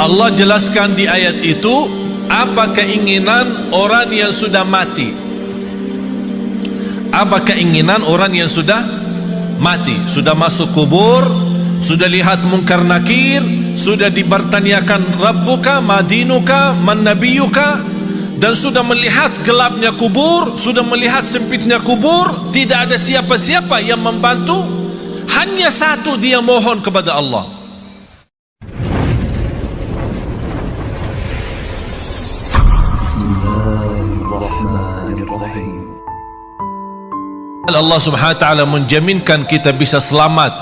Allah jelaskan di ayat itu apa keinginan orang yang sudah mati. Apa keinginan orang yang sudah mati, sudah masuk kubur, sudah lihat mungkar nakir, sudah dibertanyakan Rabbuka, Madinuka, Man Nabiyuka, dan sudah melihat gelapnya kubur, sudah melihat sempitnya kubur, tidak ada siapa-siapa yang membantu, hanya satu dia mohon kepada Allah. Allah Subhanahu wa ta'ala menjaminkan kita bisa selamat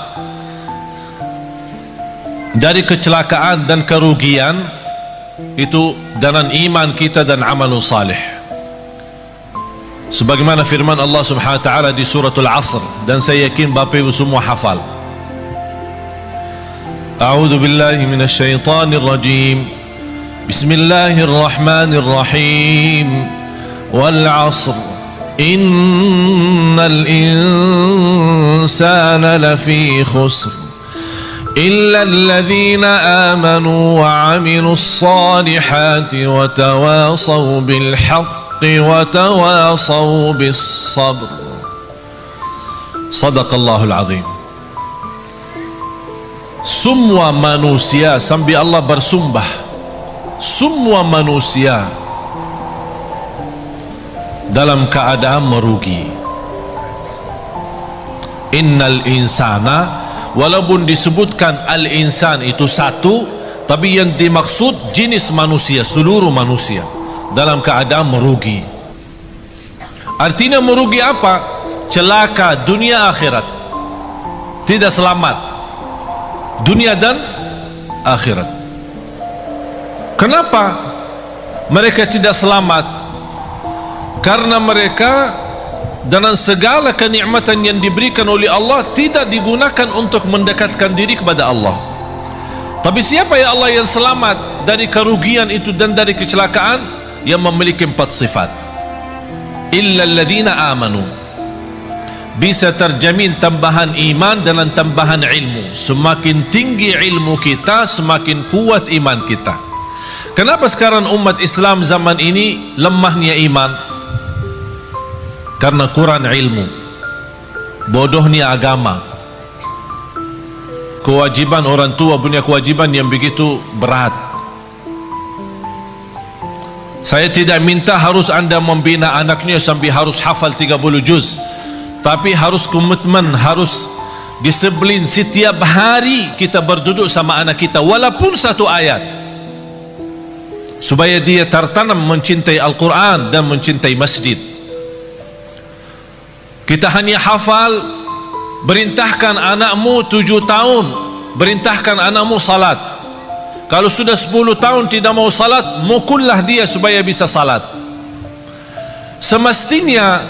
dari kecelakaan dan kerugian itu dengan iman kita dan amal salih, sebagaimana firman Allah Subhanahu wa ta'ala di suratul Asr, dan saya yakin Bapak Ibu semua hafal. A'udzu billahi minasy syaithanir rajim. Bismillahirrahmanirrahim. Wal 'asr innal insana lafi khusr illa alladhina amanu wa 'amilus salihati wa tawasaw bil haqqi wa tawasaw bis sabr. Sadaqallahul azim. Semua manusia, sambil Allah bersumpah, semua manusia dalam keadaan merugi. Innal insana, walaupun disebutkan al-insan itu satu, tapi yang dimaksud jenis manusia, seluruh manusia dalam keadaan merugi. Artinya merugi apa? Celaka dunia akhirat, tidak selamat dunia dan akhirat. Kenapa mereka tidak selamat? Karena mereka dengan segala kenikmatan yang diberikan oleh Allah tidak digunakan untuk mendekatkan diri kepada Allah. Tapi siapa ya Allah yang selamat dari kerugian itu dan dari kecelakaan? Yang memiliki 4 sifat. Illa alladhina amanu. Bisa terjamin tambahan iman dengan tambahan ilmu. Semakin tinggi ilmu kita, semakin kuat iman kita. Kenapa sekarang umat Islam zaman ini lemahnya iman? Karena kurang ilmu, bodohnya agama. Kewajiban orang tua punya kewajiban yang begitu berat. Saya tidak minta harus anda membina anaknya sampai harus hafal 30 juz, tapi harus komitmen, harus disiplin. Setiap hari kita berduduk sama anak kita walaupun 1 ayat, supaya dia tertanam mencintai Al-Quran dan mencintai masjid. Kita hanya hafal, berintahkan anakmu 7 tahun, berintahkan anakmu salat. Kalau sudah 10 tahun tidak mau salat, mukullah dia supaya bisa salat. Semestinya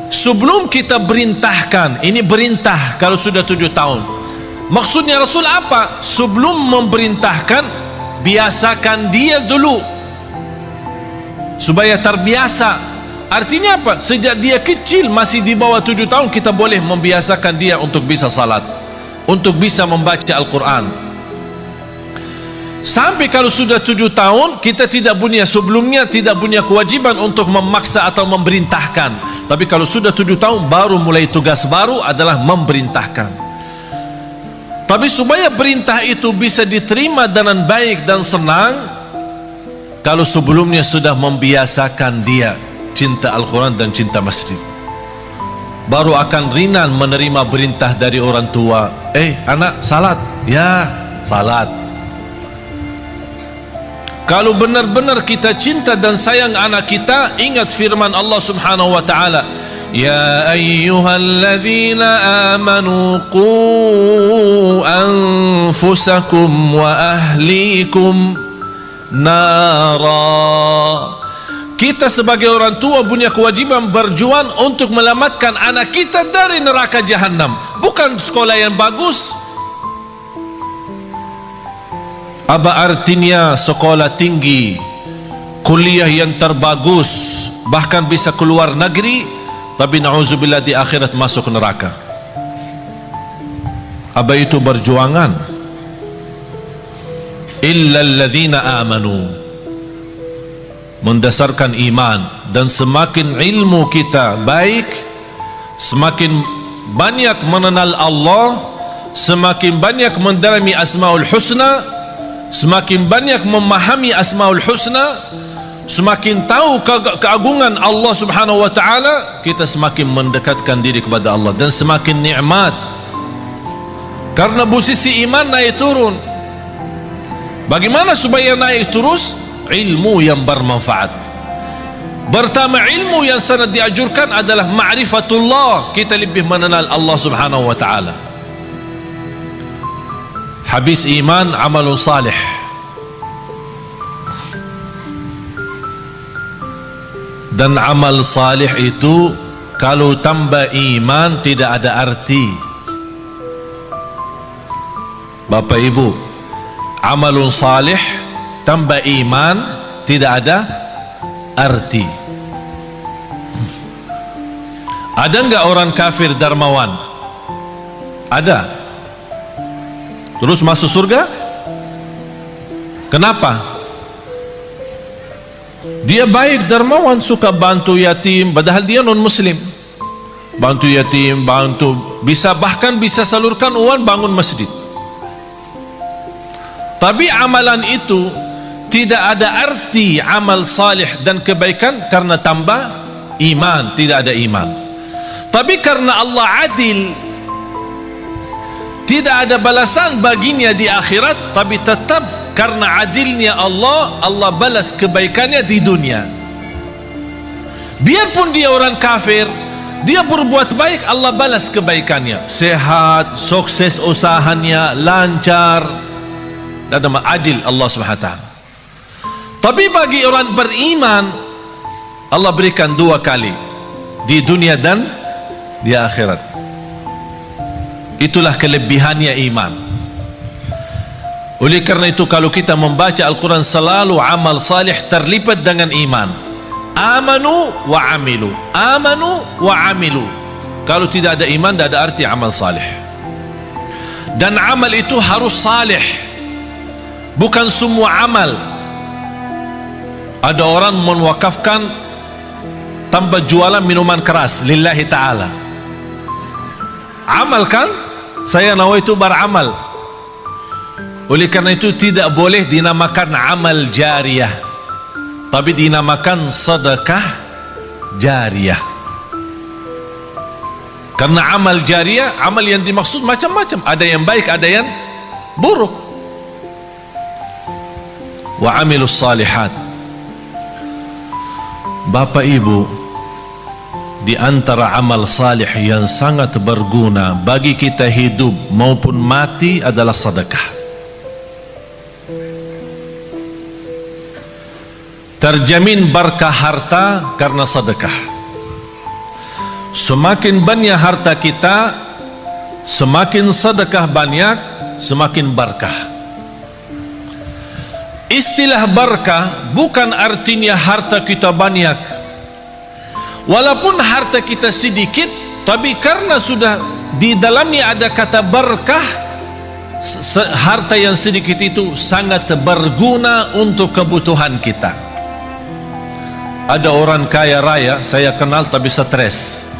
sebelum kita berintahkan, ini berintah kalau sudah 7 tahun. Maksudnya Rasul apa? Sebelum memerintahkan, biasakan dia dulu supaya terbiasa. Artinya apa? Sejak dia kecil, masih di bawah 7 tahun, kita boleh membiasakan dia untuk bisa salat, untuk bisa membaca Al-Quran. Sampai kalau sudah 7 tahun, kita tidak punya, sebelumnya tidak punya kewajiban untuk memaksa atau memerintahkan. Tapi kalau sudah 7 tahun, baru mulai tugas baru adalah memerintahkan. Tapi supaya perintah itu bisa diterima dengan baik dan senang, kalau sebelumnya sudah membiasakan dia cinta Al-Quran dan cinta masjid, baru akan ringan menerima perintah dari orang tua. Anak salat, ya salat. Kalau benar-benar kita cinta dan sayang anak kita, ingat firman Allah Subhanahu wa ta'ala, ya ayyuhalladzina amanu qu anfusakum wa ahlikum nara. Kita sebagai orang tua punya kewajiban berjuang untuk melamatkan anak kita dari neraka jahanam. Bukan sekolah yang bagus. Apa artinya sekolah tinggi, kuliah yang terbagus, bahkan bisa keluar negeri, tapi na'udzubillah di akhirat masuk neraka. Apa itu perjuangan? Illa alladhina amanu, mendasarkan iman. Dan semakin ilmu kita baik, semakin banyak mengenal Allah, semakin banyak mendalami Asmaul Husna, semakin banyak memahami Asmaul Husna, semakin tahu keagungan Allah Subhanahu wa taala, kita semakin mendekatkan diri kepada Allah dan semakin nikmat. Karena posisi iman naik turun. Bagaimana supaya naik terus? Ilmu yang bermanfaat. Pertama, ilmu yang sangat dianjurkan adalah ma'rifatullah, kita lebih mengenal Allah Subhanahu wa taala. Habis iman, amalun salih. Dan amal salih itu kalau tambah iman tidak ada arti. Bapak Ibu, amalun salih tambah iman tidak ada arti. Ada enggak orang kafir dermawan? Ada. Terus masuk surga? Kenapa? Dia baik, dermawan, suka bantu yatim, padahal dia non muslim. Bantu yatim, bahkan bisa salurkan uang bangun masjid. Tapi amalan itu tidak ada arti amal salih dan kebaikan karena tambah iman, tidak ada iman. Tapi karena Allah adil, tidak ada balasan baginya di akhirat, tapi tetap karena adilnya Allah, Allah balas kebaikannya di dunia. Biarpun dia orang kafir, dia berbuat baik, Allah balas kebaikannya, sehat, sukses usahanya, lancar, dan adil Allah Subhanahu wa taala. Tapi bagi orang beriman, Allah berikan 2 kali, di dunia dan di akhirat. Itulah kelebihannya iman. Oleh karena itu, kalau kita membaca Al-Quran, selalu amal salih terlibat dengan iman. Amanu wa amilu, amanu wa amilu. Kalau tidak ada iman, tidak ada arti amal salih. Dan amal itu harus salih, bukan semua amal. Ada orang mewakafkan tanpa jualan minuman keras lillahi ta'ala. Amal kan? Saya nawaitu beramal. Oleh karena itu tidak boleh dinamakan amal jariyah, tapi dinamakan sedekah jariyah. Karena amal jariyah, amal yang dimaksud macam-macam, ada yang baik, ada yang buruk. Wa amilus salihat. Bapak Ibu, di antara amal salih yang sangat berguna bagi kita hidup maupun mati adalah sedekah. Terjamin berkah harta karena sedekah. Semakin banyak harta kita, semakin sedekah banyak, semakin berkah. Istilah berkah bukan artinya harta kita banyak. Walaupun harta kita sedikit, tapi karena sudah di dalamnya ada kata berkah, harta yang sedikit itu sangat berguna untuk kebutuhan kita. Ada orang kaya raya saya kenal tapi stres.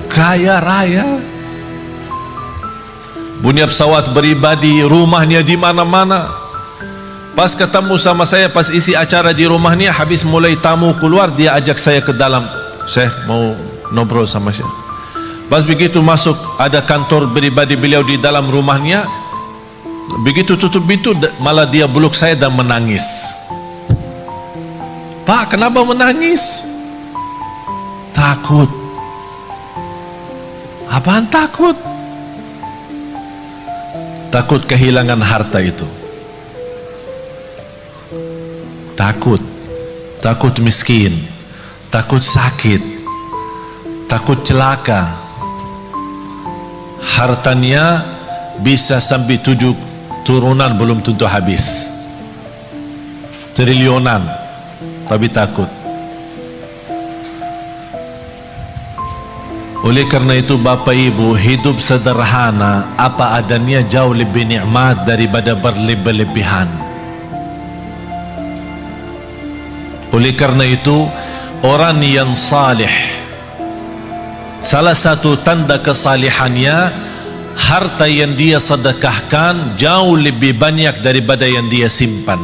Kaya raya, punya pesawat pribadi, rumahnya di mana-mana. Pas ketemu sama saya, pas isi acara di rumahnya, habis mulai tamu keluar, dia ajak saya ke dalam. Saya mau ngobrol sama saya. Pas begitu masuk, ada kantor pribadi beliau di dalam rumahnya. Begitu tutup pintu, malah dia peluk saya dan menangis. Pak, kenapa menangis? Takut. Apaan takut? Takut kehilangan harta itu. Takut miskin, takut sakit, takut celaka. Hartanya bisa sampai 7 turunan belum tentu habis. triliunan, tapi takut. Oleh karena itu Bapak Ibu, hidup sederhana apa adanya jauh lebih nikmat daripada berlebih-lebihan. Oleh karena itu orang yang salih, salah satu tanda kesalihannya, harta yang dia sedekahkan jauh lebih banyak daripada yang dia simpan.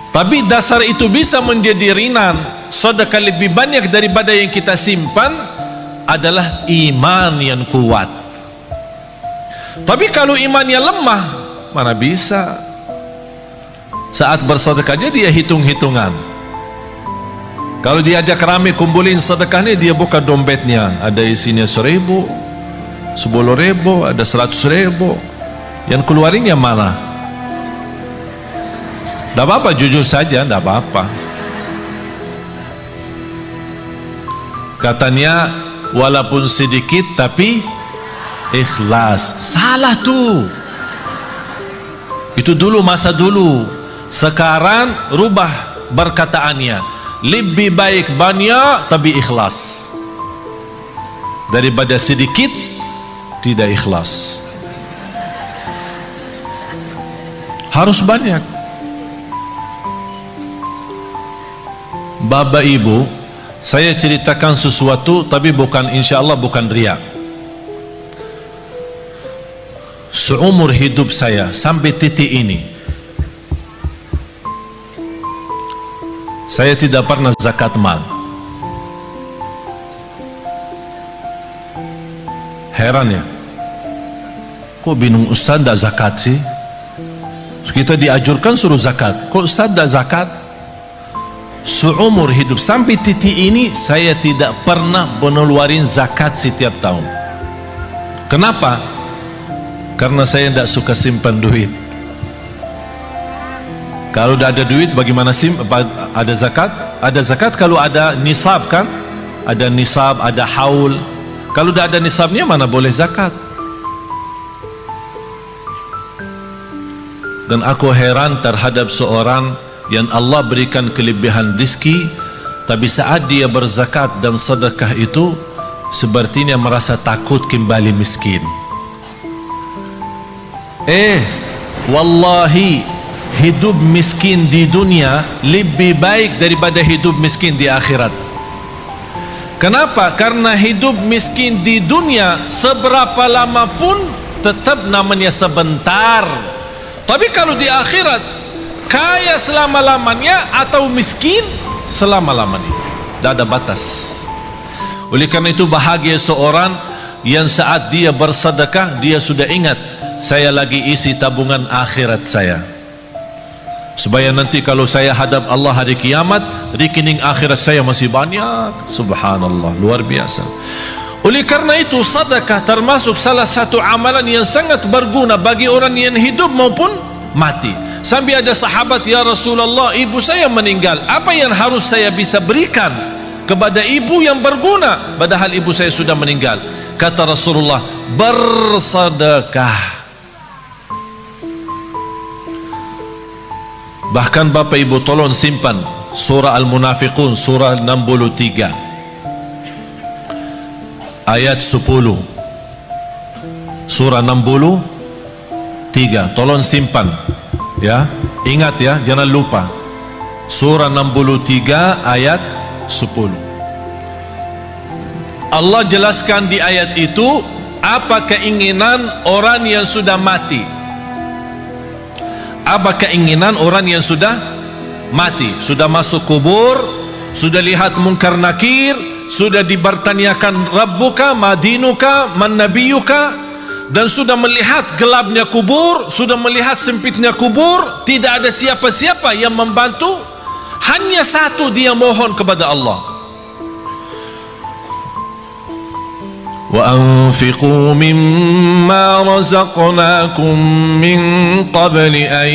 Tapi dasar itu bisa menjadi ringan, sedekah lebih banyak daripada yang kita simpan adalah iman yang kuat. Tapi kalau imannya lemah, mana bisa? Saat bersedekah aja dia hitung-hitungan. Kalau diajak rame kumpulin sedekahnya, dia buka dompetnya, ada isinya 1.000, 10.000, ada 100.000. Yang keluarin yang mana? Tidak apa-apa, jujur saja, tidak apa-apa. Katanya walaupun sedikit tapi ikhlas. Salah tuh. Itu dulu, masa dulu. Sekarang rubah perkataannya, lebih baik banyak tapi ikhlas daripada sedikit tidak ikhlas. Harus banyak. Bapak Ibu, saya ceritakan sesuatu tapi bukan, insya Allah bukan riak. Seumur hidup saya sampai titik ini, saya tidak pernah zakat mal. Heran ya, kok bingung Ustaz tidak zakat sih? Kita diajurkan suruh zakat, kok Ustaz tidak zakat? Seumur hidup sampai titik ini saya tidak pernah mengeluarkan zakat setiap tahun. Kenapa? Karena saya tidak suka simpan duit. Kalau tidak ada duit bagaimana ada zakat? Ada zakat kalau ada nisab kan? Ada nisab, ada haul. Kalau tidak ada nisabnya mana boleh zakat? Dan aku heran terhadap seorang yang Allah berikan kelebihan rezeki, tapi saat dia berzakat dan sedekah itu sepertinya merasa takut kembali miskin. Wallahi hidup miskin di dunia lebih baik daripada hidup miskin di akhirat. Kenapa? Karena hidup miskin di dunia seberapa lama pun tetap namanya sebentar. Tapi kalau di akhirat, kaya selama-lamanya atau miskin selama-lamanya, tidak ada batas. Oleh karena itu bahagia seorang yang saat dia bersedekah dia sudah ingat, saya lagi isi tabungan akhirat saya, supaya nanti kalau saya hadap Allah hari kiamat, rekening akhirat saya masih banyak. Subhanallah, luar biasa. Oleh karena itu sedekah termasuk salah satu amalan yang sangat berguna bagi orang yang hidup maupun mati. Sampai ada sahabat, ya Rasulullah, ibu saya meninggal, apa yang harus saya bisa berikan kepada ibu yang berguna padahal ibu saya sudah meninggal? Kata Rasulullah, bersedekah. Bahkan Bapak Ibu tolong simpan surah Al-Munafiqun, surah 63 ayat 10. Surah 63, tolong simpan ya, ingat ya, jangan lupa. Surah 63 ayat 10. Allah jelaskan di ayat itu apa keinginan orang yang sudah mati. Apa keinginan orang yang sudah mati, sudah masuk kubur, sudah lihat munkar nakir, sudah dibertanyakan Rabbuka, Madinuka, Man Nabiyuka, dan sudah melihat gelapnya kubur, sudah melihat sempitnya kubur, tidak ada siapa-siapa yang membantu, hanya satu dia mohon kepada Allah. وَأَنْفِقُوا مِمَّا رَزَقْنَاكُمْ مِنْ قَبْلِ أَنْ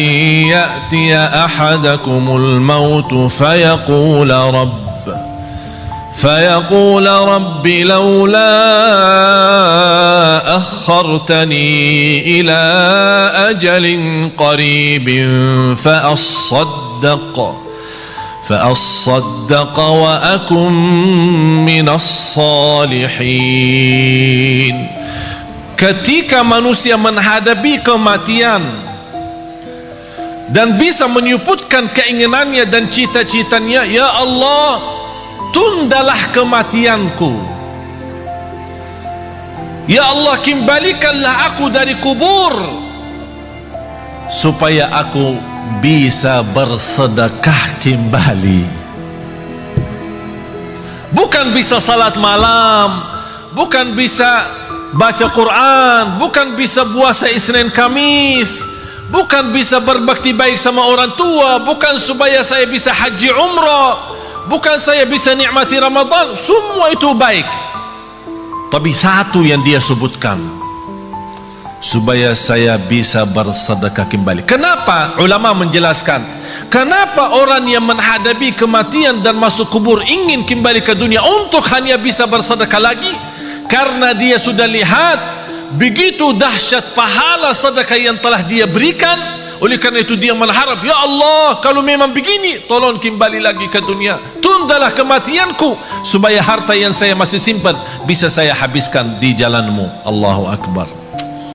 يَأْتِيَ أَحَدَكُمُ الْمَوْتُ فيقول رب لولا أخرتني إلى أجل قريب فأصدق وأكن من الصالحين. Ketika manusia menghadapi kematian dan bisa menyebutkan keinginannya dan cita-citanya, ya Allah, tundalah kematianku, ya Allah, kembalikanlah aku dari kubur supaya aku bisa bersedekah kembali. Bukan bisa salat malam, bukan bisa baca Quran, bukan bisa puasa Isnin Kamis, bukan bisa berbakti baik sama orang tua, bukan supaya saya bisa haji umrah, bukan saya bisa nikmati Ramadan. Semua itu baik, tapi satu yang dia sebutkan, supaya saya bisa bersedekah kembali. Kenapa? Ulama menjelaskan, kenapa orang yang menghadapi kematian dan masuk kubur ingin kembali ke dunia untuk hanya bisa bersedekah lagi? Karena dia sudah lihat begitu dahsyat pahala sedekah yang telah dia berikan. Oleh karena itu dia mengharap, ya Allah, kalau memang begini, tolong kembali lagi ke dunia, tundalah kematianku supaya harta yang saya masih simpan bisa saya habiskan di jalanmu. Allahu Akbar.